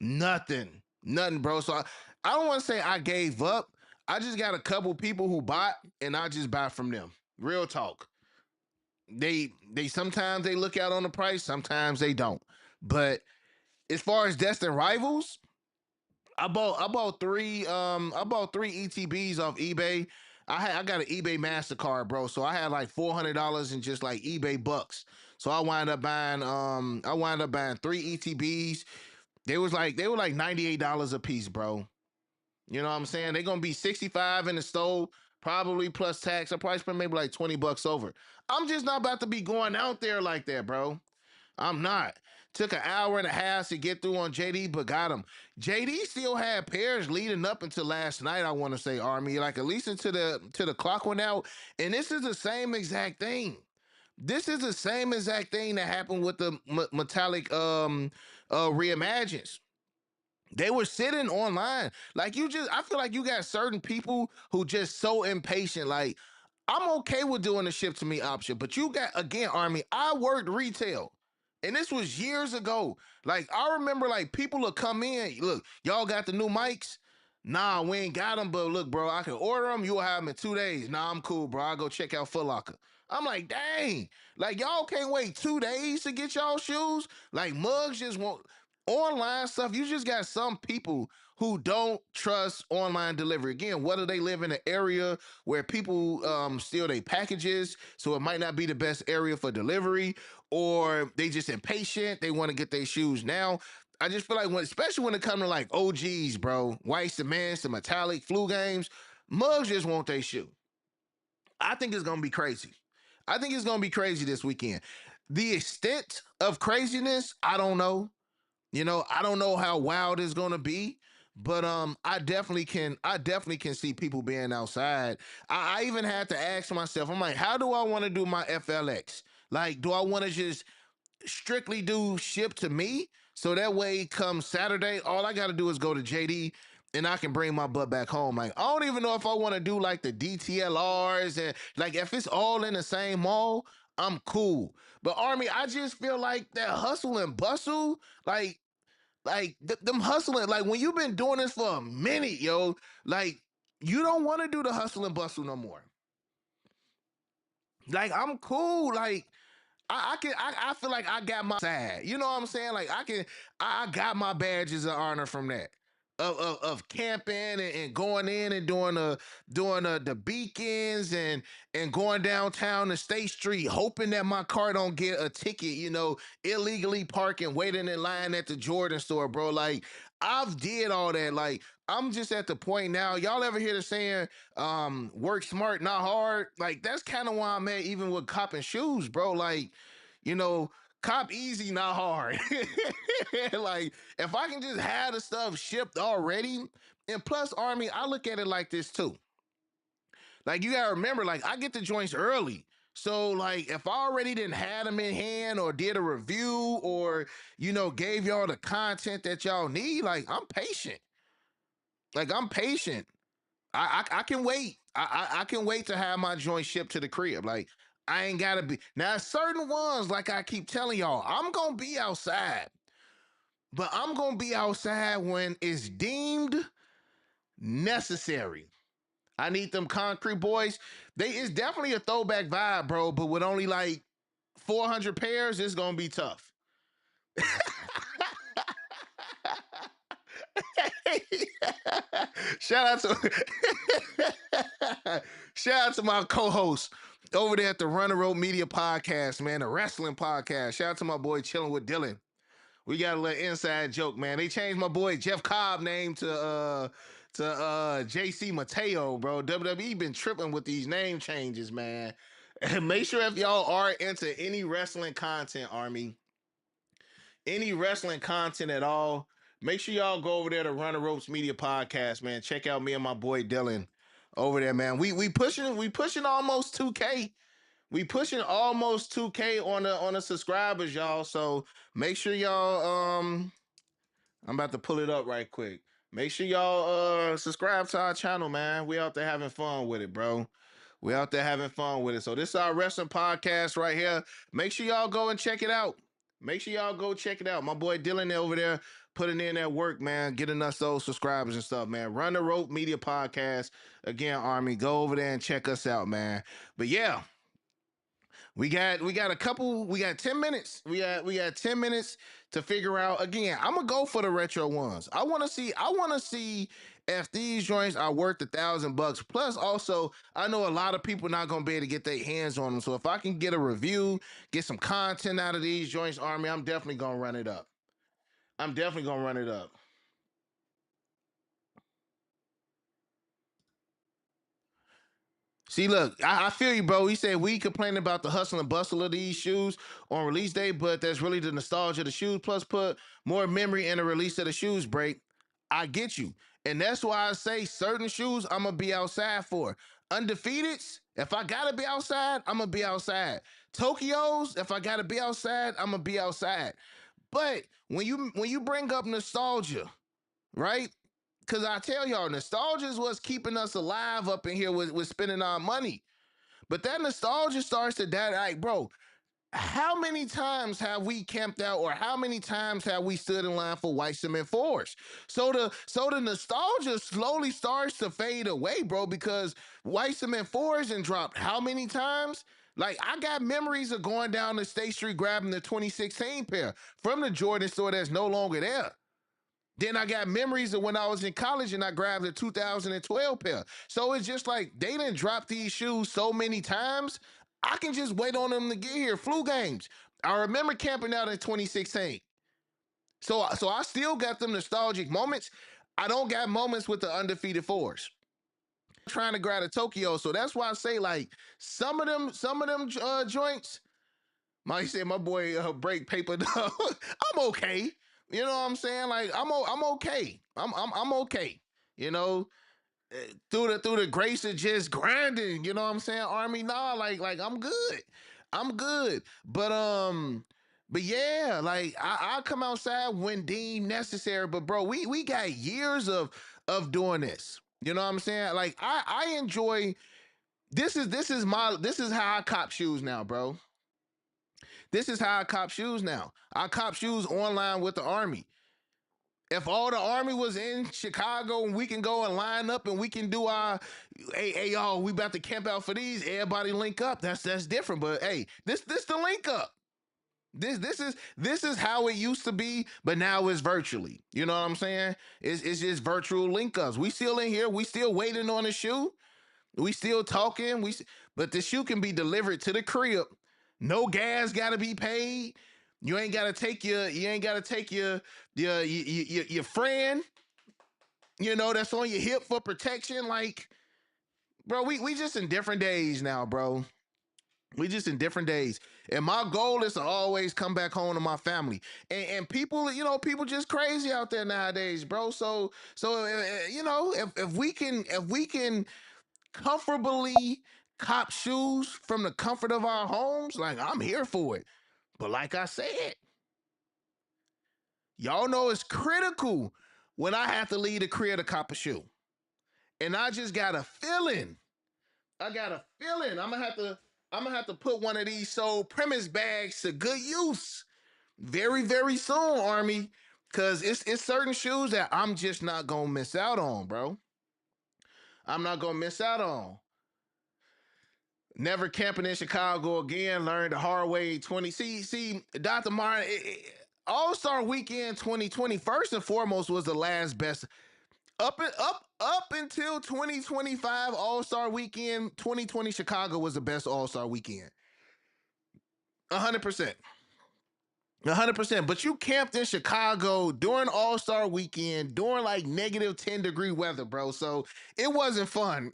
nothing, bro. So I don't want to say I gave up. I just got a couple people who bought, and I just buy from them. Real talk. They sometimes they look out on the price, sometimes they don't. But as far as destined rivals, I bought three ETBs off eBay. I got an eBay Mastercard, bro. So I had like $400 in just like eBay bucks. So I wind up buying three ETBs. They were like $98 a piece, bro. You know what I'm saying? They're gonna be 65 in the store, probably plus tax. I probably spend maybe like $20 over. I'm just not about to be going out there like that, bro. I'm not. Took an hour and a half to get through on JD, but got him. JD still had pairs leading up until last night. I want to say Army, like at least until the clock went out, and this is the same exact thing. This is the same exact thing that happened with the metallic reimagines. They were sitting online. Like I feel like you got certain people who just so impatient. Like, I'm okay with doing the ship to me option, but you got, again, Army, I worked retail. And this was years ago. Like, I remember like people would come in. Look, y'all got the new mics? Nah, we ain't got them, but look, bro, I can order them. You'll have them in 2 days. Nah, I'm cool, bro. I'll go check out Foot Locker. I'm like, dang, like y'all can't wait 2 days to get y'all shoes. Like mugs just want online stuff. You just got some people who don't trust online delivery. Again, whether they live in an area where people steal their packages, so it might not be the best area for delivery, or they just impatient. They want to get their shoes now. I just feel like especially when it comes to like OGs, bro, white cements, the metallic flu games, mugs just want their shoe. I think it's gonna be crazy. I think it's gonna be crazy this weekend. The extent of craziness, I don't know. I don't know how wild it's gonna be, but I definitely can see people being outside. I even had to ask myself, I'm like, how do I want to do my FLX? Like, do I want to just strictly do ship to me? So that way, come Saturday, all I gotta do is go to JD and I can bring my butt back home. Like, I don't even know if I want to do like the DTLRs, and like if it's all in the same mall, I'm cool. But Army, I just feel like that hustle and bustle, them hustling, like when you've been doing this for a minute, yo, like you don't want to do the hustle and bustle no more. Like, I'm cool. Like, I feel like I got my side. You know what I'm saying? Like, I got my badges of honor from that. Of camping and going in and doing the beacons and going downtown to State Street, hoping that my car don't get a ticket, illegally parking, waiting in line at the Jordan store, bro. Like, I've did all that. Like, I'm just at the point now. Y'all ever hear the saying, work smart, not hard? Like, that's kind of why I'm at, even with copping shoes, bro. Like, you know, cop easy, not hard. Like, if I can just have the stuff shipped already, and plus, Army, I look at it like this too. Like, you gotta remember, like, I get the joints early. So, like, if I already didn't have them in hand or did a review or, gave y'all the content that y'all need, like, I'm patient. Like, I'm patient. I can wait. I can wait to have my joint shipped to the crib. Like, I ain't gotta be. Now, certain ones, like I keep telling y'all, I'm gonna be outside, but I'm gonna be outside when it's deemed necessary. I need them concrete boys. They It's definitely a throwback vibe, bro. But with only like 400 pairs, it's gonna be tough. Shout out to shout out to my co-host over there at the Runner Road Media Podcast, man, the wrestling podcast. Shout out to my boy chilling with Dylan. We got a little inside joke, man. They changed my boy Jeff Cobb name to JC Mateo, bro. WWE been tripping with these name changes, man. And make sure if y'all are into any wrestling content, Army, any wrestling content at all, make sure y'all go over there to Run the Ropes Media Podcast, man. Check out me and my boy Dylan over there, man. We pushing almost 2K. We pushing almost 2K on the subscribers, y'all. So make sure y'all I'm about to pull it up right quick. Make sure y'all subscribe to our channel, man. We out there having fun with it, bro. We out there having fun with it. So this is our wrestling podcast right here. Make sure y'all go and check it out. Make sure y'all go check it out. My boy Dylan over there putting in that work, man, getting us those subscribers and stuff, man. Run the Rope Media Podcast. Again, Army, go over there and check us out, man. But yeah, we got a couple, we got 10 minutes. We got 10 minutes to figure out. Again, I'm gonna go for the retro ones. I wanna see if these joints are worth $1,000. Plus, also, I know a lot of people not gonna be able to get their hands on them. So if I can get a review, get some content out of these joints, Army, I'm definitely gonna run it up. I'm definitely gonna run it up. See, look, I feel you, bro. He said we complain about the hustle and bustle of these shoes on release day, but that's really the nostalgia of the shoes. Plus, put more memory in the release of the shoes break. I get you, and that's why I say certain shoes I'm gonna be outside for. Undefeateds, if I gotta be outside, I'm gonna be outside. Tokyo's, if I gotta be outside, I'm gonna be outside. But when you bring up nostalgia, right? Because I tell y'all, nostalgia is what's keeping us alive up in here with spending our money. But that nostalgia starts to die. Like, bro, how many times have we camped out, or how many times have we stood in line for white cement fours? So the nostalgia slowly starts to fade away, bro, because white cement fours and dropped how many times? Like, I got memories of going down to State Street grabbing the 2016 pair from the Jordan store that's no longer there. Then I got memories of when I was in college and I grabbed a 2012 pair. So it's just like they didn't drop these shoes so many times. I can just wait on them to get here. Flu games. I remember camping out in 2016. So I still got them nostalgic moments. I don't got moments with the undefeated fours. Trying to grab a Tokyo. So that's why I say, like, some of them joints. My said my boy break paper. I'm okay. You know what I'm saying? Like, I'm okay. I'm okay. You know, through the grace of just grinding. You know what I'm saying? Army, nah, like I'm good. I'm good. But yeah, like I come outside when deemed necessary. But bro, we got years of doing this. You know what I'm saying? Like I enjoy. This is how I cop shoes now, bro. This is how I cop shoes now. I cop shoes online with the Army. If all the Army was in Chicago and we can go and line up and we can do our, hey y'all, we about to camp out for these, everybody link up. That's different. But hey, this the link up. This is how it used to be, but now it's virtually. You know what I'm saying? It's just virtual link ups. We still in here. We still waiting on a shoe. We still talking. But the shoe can be delivered to the crib. No gas got to be paid. You ain't gotta take your friend, that's on your hip for protection. Like, bro, we just in different days now, bro. We just in different days. And my goal is to always come back home to my family. And people, people just crazy out there nowadays, bro. So if we can comfortably cop shoes from the comfort of our homes, like, I'm here for it. But like I said, y'all know it's critical when I have to leave the crib to cop a shoe. And I just got a feeling. I got a feeling I'm gonna have to. I'm gonna have to put one of these sold premise bags to good use very, very soon, Army. Cause it's certain shoes that I'm just not gonna miss out on, bro. I'm not gonna miss out on. Never camping in Chicago again. Learned the hard way. 20. See, Dr. Martin. All Star Weekend 2020. First and foremost was the last best. Up until 2025 All Star Weekend 2020 Chicago was the best All Star Weekend. 100%. 100%. But you camped in Chicago during All Star Weekend during like -10-degree weather, bro. So it wasn't fun.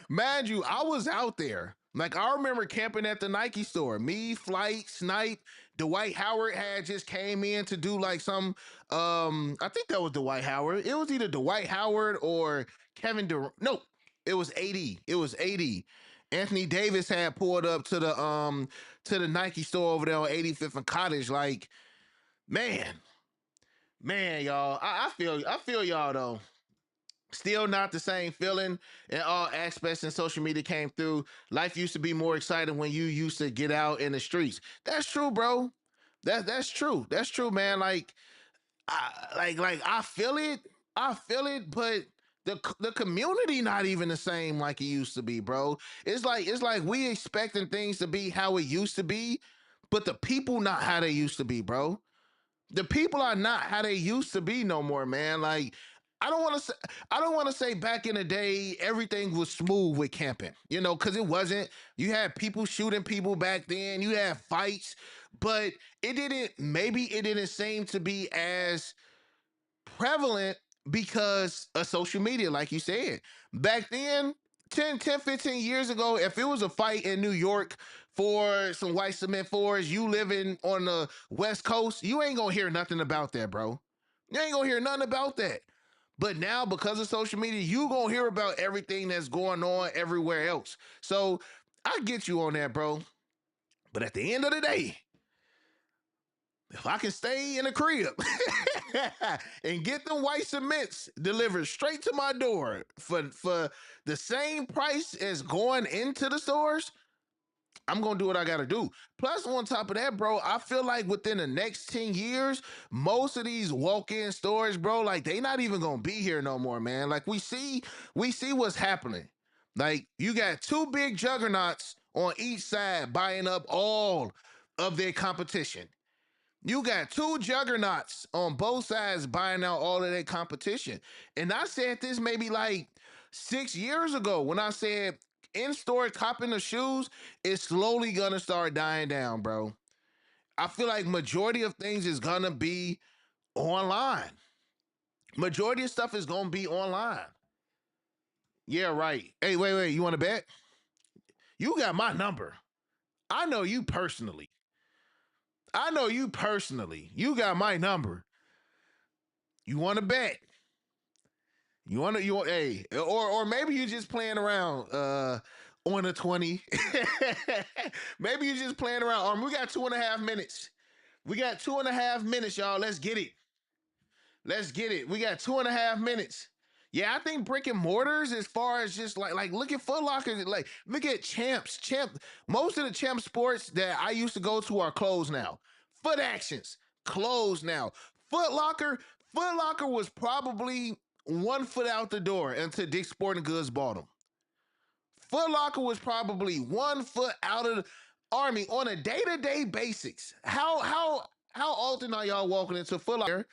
Mind you, I was out there. Like I remember camping at the Nike store. Me, Flight, Snipe, Dwight Howard had just came in to do like some. I think that was Dwight Howard. It was either Dwight Howard or Kevin Durant. No, it was AD. It was AD. Anthony Davis had pulled up to the Nike store over there on 85th and Cottage. Like, man, man, y'all. I feel y'all though. Still not the same feeling in all aspects, and social media came through. Life used to be more exciting when you used to get out in the streets. That's true, bro. That's true. That's true, man. Like I feel it. I feel it, but the community not even the same like it used to be, bro. It's like we expecting things to be how it used to be, but the people not how they used to be, bro. The people are not how they used to be no more, man. Like I don't want to say I don't want to say back in the day everything was smooth with camping, because it wasn't. You had people shooting people back then. You had fights, but it didn't. Maybe it didn't seem to be as prevalent because of social media, like you said. Back then, 15 years ago, if it was a fight in New York for some white cement floors, you living on the West Coast, you ain't gonna hear nothing about that, bro. You ain't gonna hear nothing about that. But now, because of social media, you gonna hear about everything that's going on everywhere else. So I get you on that, bro. But at the end of the day, if I can stay in a crib and get them white cements delivered straight to my door for the same price as going into the stores, I'm gonna do what I gotta do. Plus, on top of that, bro, I feel like within the next 10 years, most of these walk-in stores, bro, like they not even gonna be here no more, man. Like we see what's happening. Like you got two big juggernauts on each side buying up all of their competition. You got two juggernauts on both sides buying out all of their competition. And I said this maybe like 6 years ago when I said in-store copping of shoes is slowly gonna start dying down, bro. I feel like majority of things is gonna be online. Majority of stuff is gonna be online. Yeah, right. Hey, wait. You want to bet? You got my number. I know you personally. I know you personally. You got my number. You want to bet? Hey, or maybe you're just playing around on a 20. Maybe you're just playing around. We got 2.5 minutes. We got 2.5 minutes, y'all. Let's get it. Let's get it. We got 2.5 minutes. Yeah, I think brick and mortars, as far as just like look at Foot Locker, like look at Champ. Most of the Champ sports that I used to go to are closed now. Foot Actions closed now. Foot Locker, Foot Locker was probably 1 foot out the door until Dick's Sporting Goods bought them. Foot Locker was probably 1 foot out of the Army on a day-to-day basis. How often are y'all walking into Foot Locker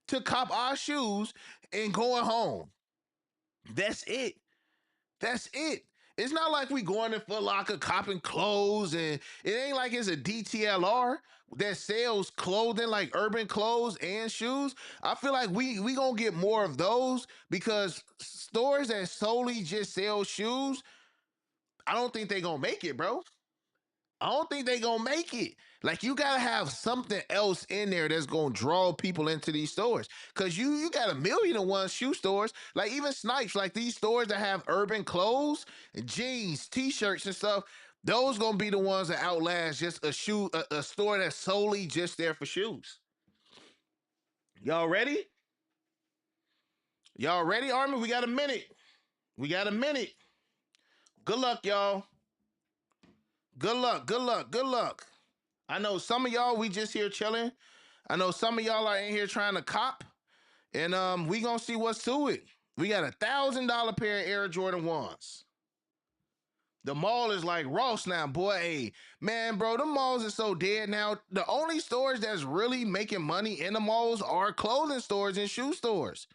to cop our shoes and going home? That's it. That's it. It's not like we going to Foot Locker copping clothes, and it ain't like it's a DTLR that sells clothing like urban clothes and shoes. I feel like we gonna get more of those because stores that solely just sell shoes, I don't think they gonna make it, bro. I don't think they gonna make it. Like you gotta have something else in there that's gonna draw people into these stores. Cause you got a million and one shoe stores, like even Snipes, like these stores that have urban clothes, jeans, t-shirts and stuff. Those gonna be the ones that outlast just a store that's solely just there for shoes. Y'all ready? Y'all ready, Army? We got a minute. We got a minute. Good luck, y'all. Good luck. Good luck. Good luck. I know some of y'all we just here chilling. I know some of y'all are in here trying to cop, and we gonna see what's to it. We got $1,000 pair of Air Jordan ones. The mall is like Ross now, boy. Hey, man, bro, the malls are so dead now. The only stores that's really making money in the malls are clothing stores and shoe stores.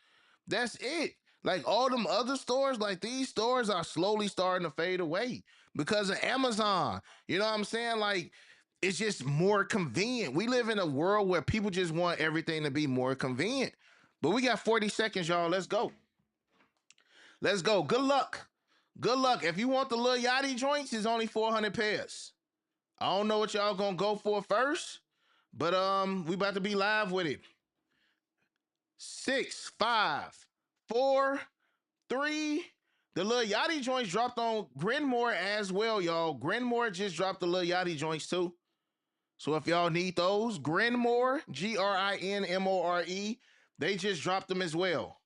That's it. Like all them other stores, like these stores are slowly starting to fade away because of Amazon. You know what I'm saying? Like it's just more convenient. We live in a world where people just want everything to be more convenient. But we got 40 seconds, y'all. Let's go. Let's go. Good luck. Good luck. If you want the Lil Yachty joints, it's only 400 pairs. I don't know what y'all gonna go for first, but we about to be live with it. 6, 5, 4, 3. The Lil Yachty joints dropped on Grinmore as well, y'all. Grinmore just dropped the Lil Yachty joints too. So if y'all need those, Grinmore, Grinmore, they just dropped them as well.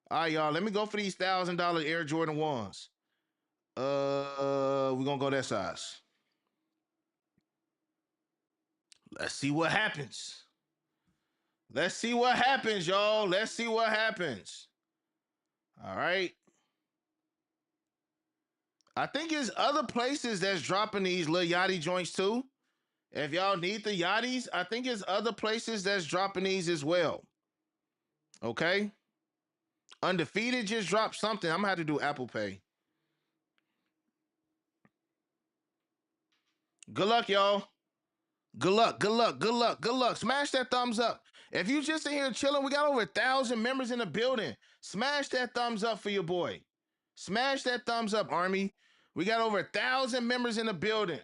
All right, y'all. Let me go for these $1,000 Air Jordan ones. We're gonna go that size. Let's see what happens. Let's see what happens, y'all. Let's see what happens. All right. I think it's other places that's dropping these Lil Yachty joints too. If y'all need the Yachties, I think it's other places that's dropping these as well. Okay. Undefeated just dropped something. I'm gonna have to do Apple Pay. Good luck, y'all. Good luck, good luck, good luck, good luck. Smash that thumbs up. If you just in here chilling, we got over 1,000 members in the building. Smash that thumbs up for your boy. Smash that thumbs up, Army. We got over 1,000 members in the building.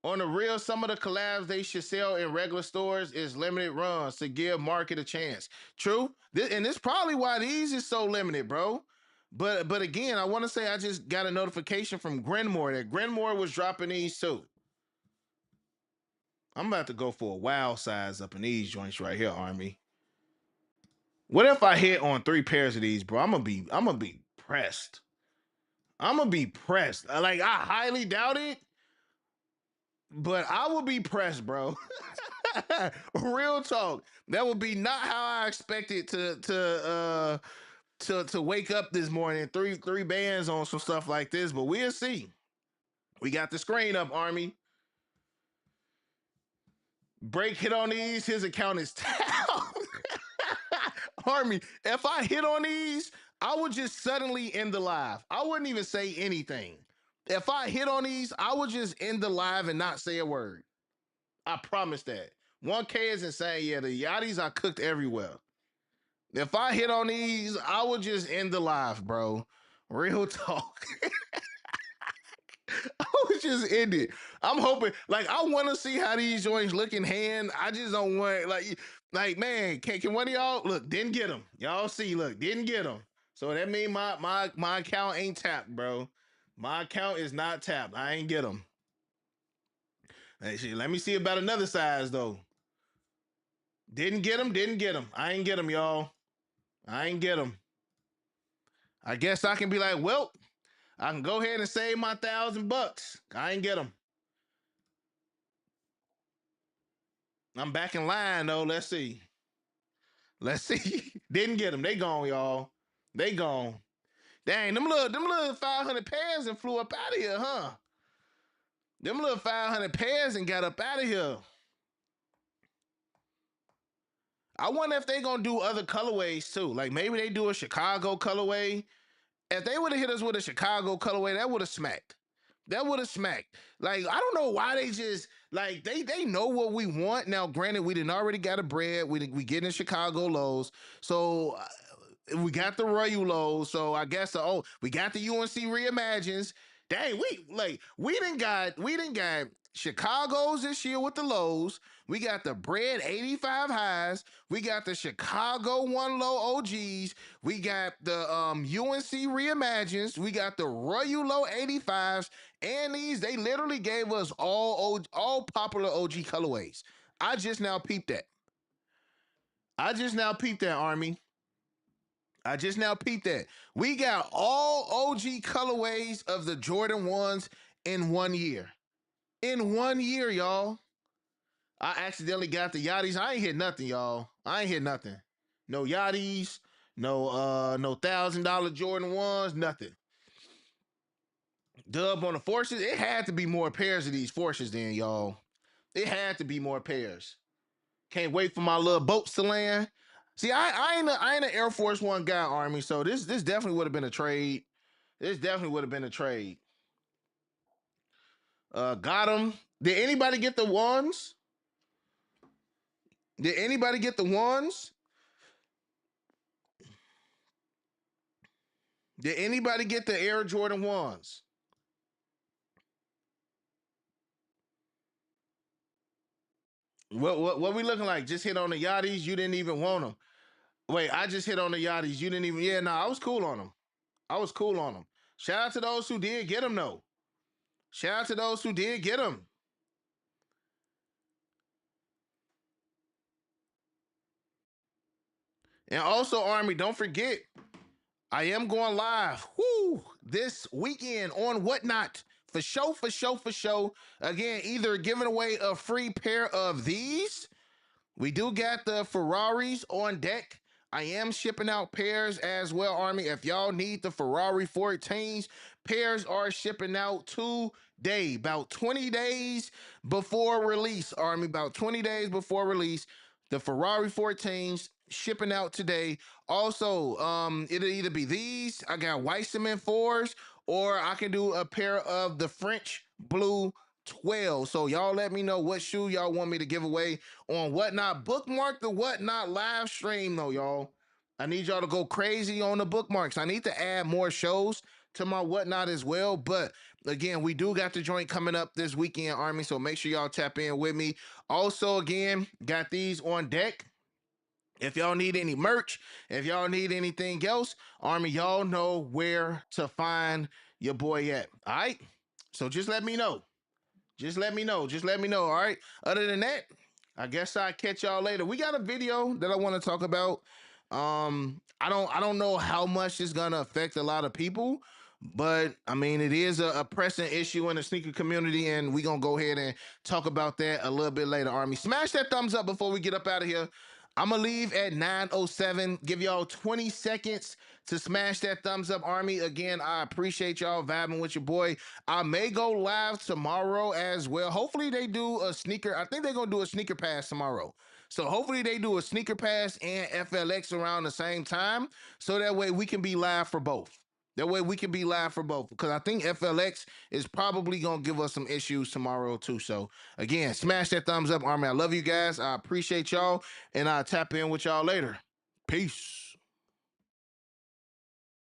On the real, some of the collabs they should sell in regular stores is limited runs to give market a chance. True, and this probably why these is so limited, bro. But again, I want to say I just got a notification from Grinmore that Grinmore was dropping these too. I'm about to go for a wild size up in these joints right here, Army. What if I hit on 3 pairs of these, bro? I'm gonna be pressed. I'm gonna be pressed. Like I highly doubt it, but I will be pressed, bro. Real talk. That would be not how I expected to wake up this morning. Three bands on some stuff like this, but we'll see. We got the screen up, Army. Break hit on these. His account is down. Army, if I hit on these, I would just suddenly end the live. I wouldn't even say anything. If I hit on these, I would just end the live and not say a word. I promise that. 1K is insane. Yeah, the Yachties are cooked everywhere. If I hit on these, I would just end the live, bro. Real talk. I would just end it. I'm hoping, like, I want to see how these joints look in hand. I just don't want, like, man, can one of y'all look? Didn't get them. Y'all see, look, didn't get them. So that means my account ain't tapped, bro. My account is not tapped. I ain't get them. Hey, let me see about another size though. Didn't get them. Didn't get them. I ain't get them, y'all. I ain't get them. I guess I can be like, well, I can go ahead and save my $1,000. I ain't get them. I'm back in line though. Let's see. Let's see. Didn't get them. They gone, y'all. They gone. Dang, them little 500 pairs and flew up out of here, huh? Them little 500 pairs and got up out of here. I wonder if they gonna do other colorways too. Like maybe they do a Chicago colorway. If they would have hit us with a Chicago colorway, that would have smacked. That would have smacked. Like I don't know why they just like they know what we want. Now, granted, we didn't already got a bread. We getting Chicago lows, so we got the Royal lows. So I guess we got the UNC reimagines. Dang, we didn't got Chicago's this year with the lows. We got the bread 85 highs. We got the Chicago one low OGs. We got the UNC reimagines. We got the Royal low 85s. And these, they literally gave us all popular OG colorways. I just now peeped that. Army. I just now peeped that. We got all OG colorways of the Jordan 1s in 1 year. In 1 year, y'all. I accidentally got the Yachties. I ain't hit nothing, y'all. I ain't hit nothing. No Yachties, no $1,000 Jordan 1s, nothing. Dub on the forces. It had to be more pairs of these forces then, y'all. It had to be more pairs. Can't wait for my little boats to land. See, I ain't an Air Force One guy, Army. So this definitely would have been a trade. This definitely would have been a trade. Got him. Did anybody get the ones? Did anybody get the ones? Did anybody get the Air Jordan ones? What we looking like? Just hit on the Yachties. You didn't even want them. Wait, I just hit on the Yachties. You didn't even. Yeah, no, I was cool on them. I was cool on them. Shout out to those who did get them though. Shout out to those who did get them. And also, Army, don't forget, I am going live. Whoo! This weekend on Whatnot. For show, for show, for show. Again, either giving away a free pair of these. We do got the Ferraris on deck. I am shipping out pairs as well, Army. If y'all need the Ferrari 14s, pairs are shipping out today, about 20 days before release, Army. About 20 days before release. The Ferrari 14s shipping out today. Also, it'll either be these. I got white cement fours, or I can do a pair of the French blue 12. So y'all let me know what shoe y'all want me to give away on Whatnot. Bookmark the Whatnot live stream though, y'all. I need y'all to go crazy on the bookmarks. I need to add more shows to my Whatnot as well. But again, we do got the joint coming up this weekend, Army. So make sure y'all tap in with me. Also, again, got these on deck. If y'all need any merch, if y'all need anything else, Army, y'all know where to find your boy at. All right. So just let me know. Just let me know. Just let me know. All right. Other than that, I guess I'll catch y'all later. We got a video that I want to talk about. I don't know how much it's gonna affect a lot of people, but I mean it is a pressing issue in the sneaker community, and we gonna go ahead and talk about that a little bit later. Army, smash that thumbs up before we get up out of here. I'm gonna leave at 9:07. Give y'all 20 seconds to smash that thumbs up, Army. Again, I appreciate y'all vibing with your boy. I may go live tomorrow as well. Hopefully they do a sneaker. I think they're gonna do a sneaker pass tomorrow. So hopefully they do a sneaker pass and FLX around the same time. So that way we can be live for both. That way we can be live for both. Because I think FLX is probably gonna give us some issues tomorrow too. So again, smash that thumbs up, Army. I love you guys. I appreciate y'all. And I'll tap in with y'all later. Peace.